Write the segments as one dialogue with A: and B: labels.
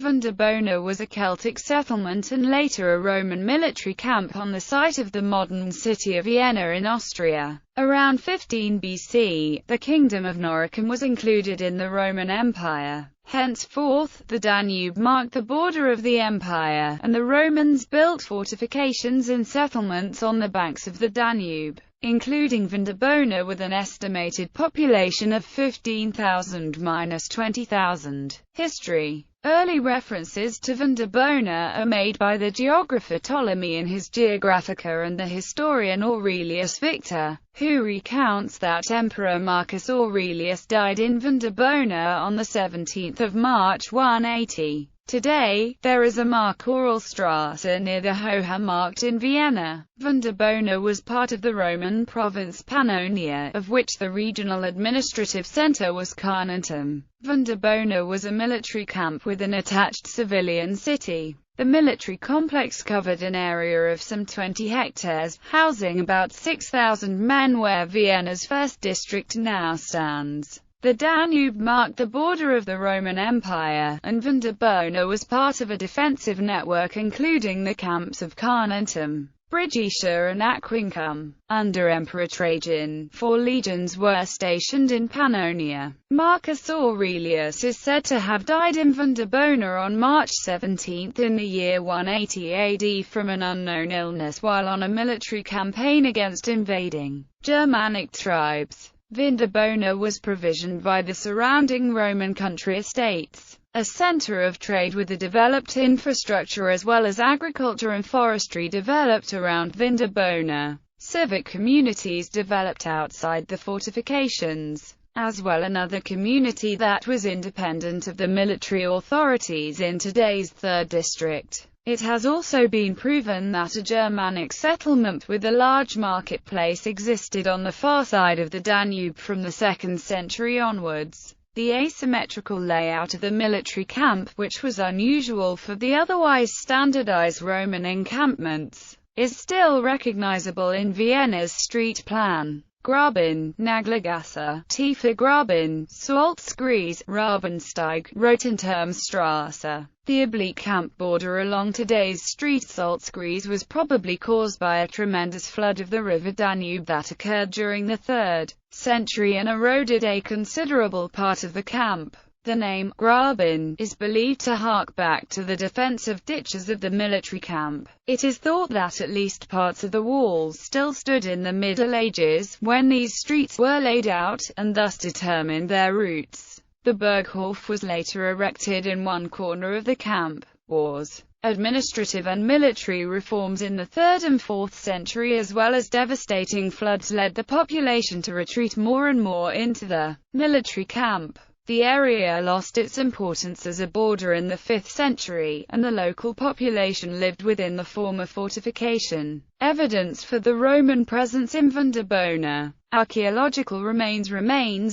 A: Vindobona was a Celtic settlement and later a Roman military camp on the site of the modern city of Vienna in Austria. Around 15 BC, the Kingdom of Noricum was included in the Roman Empire. Henceforth, the Danube marked the border of the empire, and the Romans built fortifications and settlements on the banks of the Danube, including Vindobona with an estimated population of 15,000–20,000. History. Early references to Vindobona are made by the geographer Ptolemy in his Geographica and the historian Aurelius Victor, who recounts that Emperor Marcus Aurelius died in Vindobona on 17 March 180. Today, there is a Markt-Straße near the Hoher Markt in Vienna. Vindobona was part of the Roman province Pannonia, of which the regional administrative centre was Carnuntum. Vindobona was a military camp with an attached civilian city. The military complex covered an area of some 20 hectares, housing about 6,000 men where Vienna's first district now stands. The Danube marked the border of the Roman Empire, and Vindobona was part of a defensive network including the camps of Carnuntum, Brigitia and Aquincum. Under Emperor Trajan, 4 legions were stationed in Pannonia. Marcus Aurelius is said to have died in Vindobona on March 17 in the year 180 AD from an unknown illness while on a military campaign against invading Germanic tribes. Vindobona was provisioned by the surrounding Roman country estates, a center of trade with a developed infrastructure as well as agriculture and forestry developed around Vindobona. Civic communities developed outside the fortifications, as well another community that was independent of the military authorities in today's 3rd district. It has also been proven that a Germanic settlement with a large marketplace existed on the far side of the Danube from the 2nd century onwards. The asymmetrical layout of the military camp, which was unusual for the otherwise standardized Roman encampments, is still recognizable in Vienna's street plan. Graben, Nagelgasse, Tiefer Graben, Salzkreuz, Rabensteig, Rotenturmstraße. The oblique camp border along today's street Salzkreuz was probably caused by a tremendous flood of the river Danube that occurred during the 3rd century and eroded a considerable part of the camp. The name, Graben, is believed to hark back to the defensive ditches of the military camp. It is thought that at least parts of the walls still stood in the Middle Ages, when these streets were laid out, and thus determined their routes. The Burghof was later erected in one corner of the camp. Wars, administrative and military reforms in the 3rd and 4th century as well as devastating floods led the population to retreat more and more into the military camp. The area lost its importance as a border in the 5th century, and the local population lived within the former fortification. Evidence for the Roman presence in Vindobona. Archaeological remains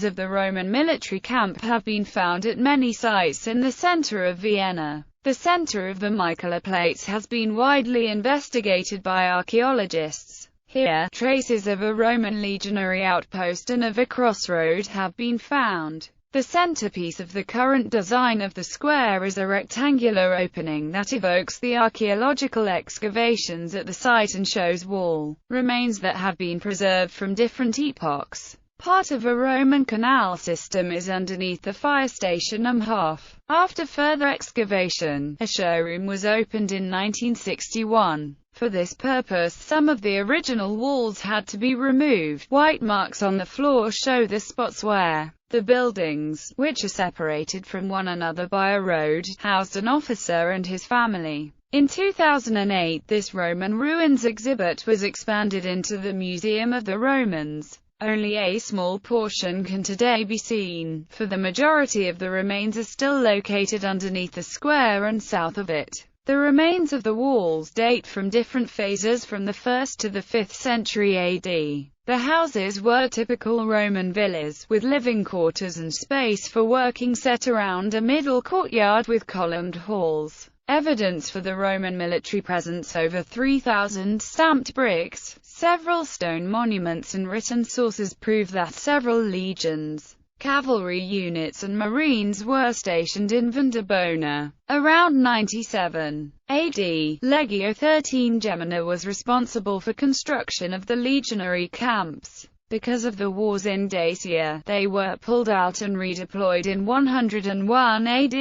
A: of the Roman military camp have been found at many sites in the center of Vienna. The center of the Mycala plates has been widely investigated by archaeologists. Here, traces of a Roman legionary outpost and of a crossroad have been found. The centerpiece of the current design of the square is a rectangular opening that evokes the archaeological excavations at the site and shows wall remains that have been preserved from different epochs. Part of a Roman canal system is underneath the fire station Hof. After further excavation, a showroom was opened in 1961. For this purpose, some of the original walls had to be removed. White marks on the floor show the spots where the buildings, which are separated from one another by a road, housed an officer and his family. In 2008, this Roman ruins exhibit was expanded into the Museum of the Romans. Only a small portion can today be seen, for the majority of the remains are still located underneath the square and south of it. The remains of the walls date from different phases from the 1st to the 5th century AD. The houses were typical Roman villas, with living quarters and space for working set around a middle courtyard with columned halls. Evidence for the Roman military presence: over 3,000 stamped bricks, several stone monuments and written sources prove that several legions cavalry units and marines were stationed in Vindobona. Around 97 AD, Legio XIII Gemina was responsible for construction of the legionary camps. Because of the wars in Dacia, they were pulled out and redeployed in 101 AD.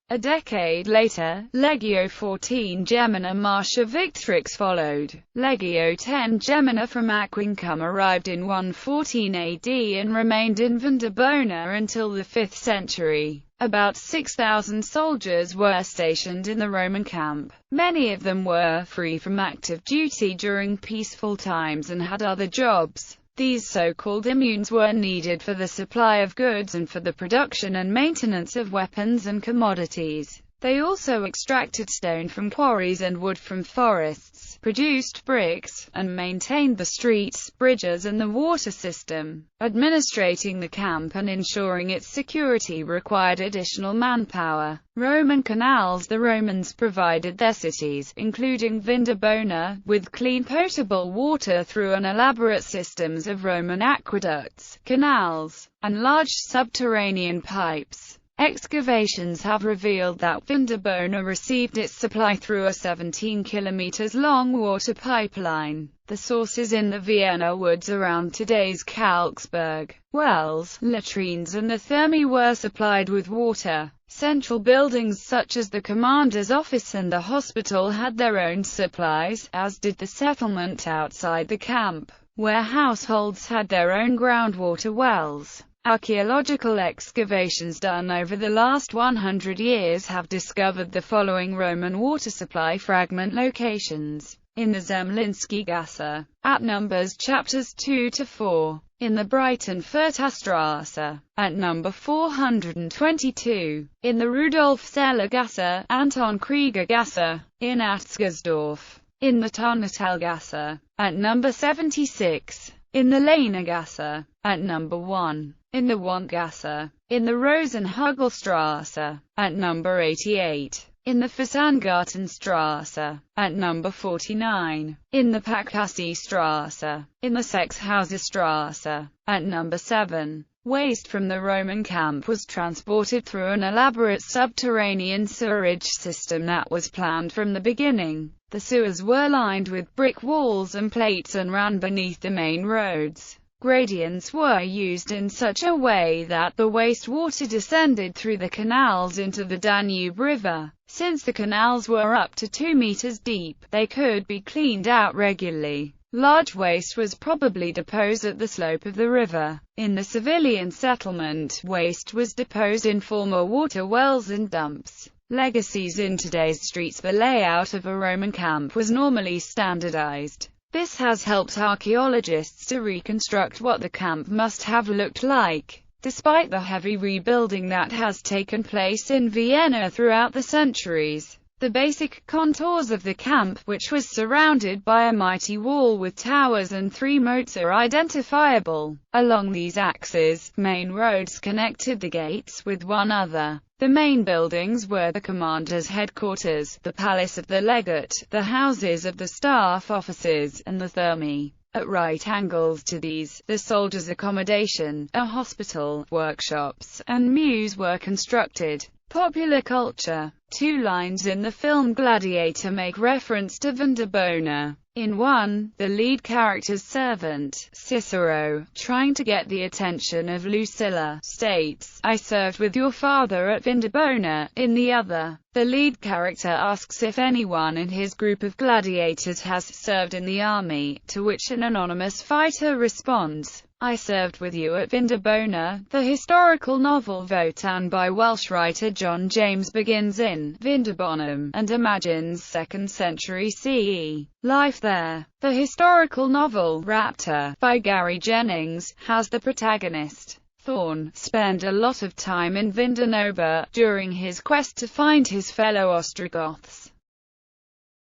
A: A decade later, Legio XIV Gemina Marcia Victrix followed. Legio X Gemina from Aquincum arrived in 114 AD and remained in Vindobona until the 5th century. About 6,000 soldiers were stationed in the Roman camp. Many of them were free from active duty during peaceful times and had other jobs. These so-called immunes were needed for the supply of goods and for the production and maintenance of weapons and commodities. They also extracted stone from quarries and wood from forests, produced bricks, and maintained the streets, bridges and the water system. Administrating the camp and ensuring its security required additional manpower. Roman canals. The Romans provided their cities, including Vindobona, with clean potable water through an elaborate systems of Roman aqueducts, canals, and large subterranean pipes. Excavations have revealed that Vindobona received its supply through a 17 km long water pipeline. The sources in the Vienna woods around today's Kalksburg, wells, latrines and the Thermae were supplied with water. Central buildings such as the commander's office and the hospital had their own supplies, as did the settlement outside the camp, where households had their own groundwater wells. Archaeological excavations done over the last 100 years have discovered the following Roman water supply fragment locations: in the Zemlinsky Gasse, at numbers chapters 2 to 4, in the Brighton-Furtastrasse, at number 422, in the Rudolf-Seller Gasse, Anton Krieger Gasse, in Atzgersdorf, in the Tonnetelgasse, at number 76, in the Lehnergasse, at number 1, in the Wandgasse, in the Rosenhugelstrasse, at number 88, in the Fasangartenstrasse, at number 49, in the Pacassi-Strasse, in the Sechshauserstrasse, at number 7. Waste from the Roman camp was transported through an elaborate subterranean sewerage system that was planned from the beginning. The sewers were lined with brick walls and plates and ran beneath the main roads. Gradients were used in such a way that the wastewater descended through the canals into the Danube River. Since the canals were up to 2 meters deep, they could be cleaned out regularly. Large waste was probably deposed at the slope of the river. In the civilian settlement, waste was deposed in former water wells and dumps. Legacies in today's streets. The layout of a Roman camp was normally standardized. This has helped archaeologists to reconstruct what the camp must have looked like. Despite the heavy rebuilding that has taken place in Vienna throughout the centuries, the basic contours of the camp, which was surrounded by a mighty wall with towers and 3 moats, are identifiable. Along these axes, main roads connected the gates with one another. The main buildings were the commander's headquarters, the palace of the legate, the houses of the staff officers, and the Thermae. At right angles to these, the soldiers' accommodation, a hospital, workshops, and mews were constructed. Popular culture. 2 lines in the film Gladiator make reference to Vindobona. In one, the lead character's servant, Cicero, trying to get the attention of Lucilla, states, "I served with your father at Vindobona." In the other, the lead character asks if anyone in his group of gladiators has served in the army, to which an anonymous fighter responds, "I served with you at Vindobona." The historical novel Wotan by Welsh writer John James begins in Vindobonum, and imagines 2nd century CE life there. The historical novel Raptor by Gary Jennings has the protagonist, Thorn, spend a lot of time in Vindobona during his quest to find his fellow Ostrogoths.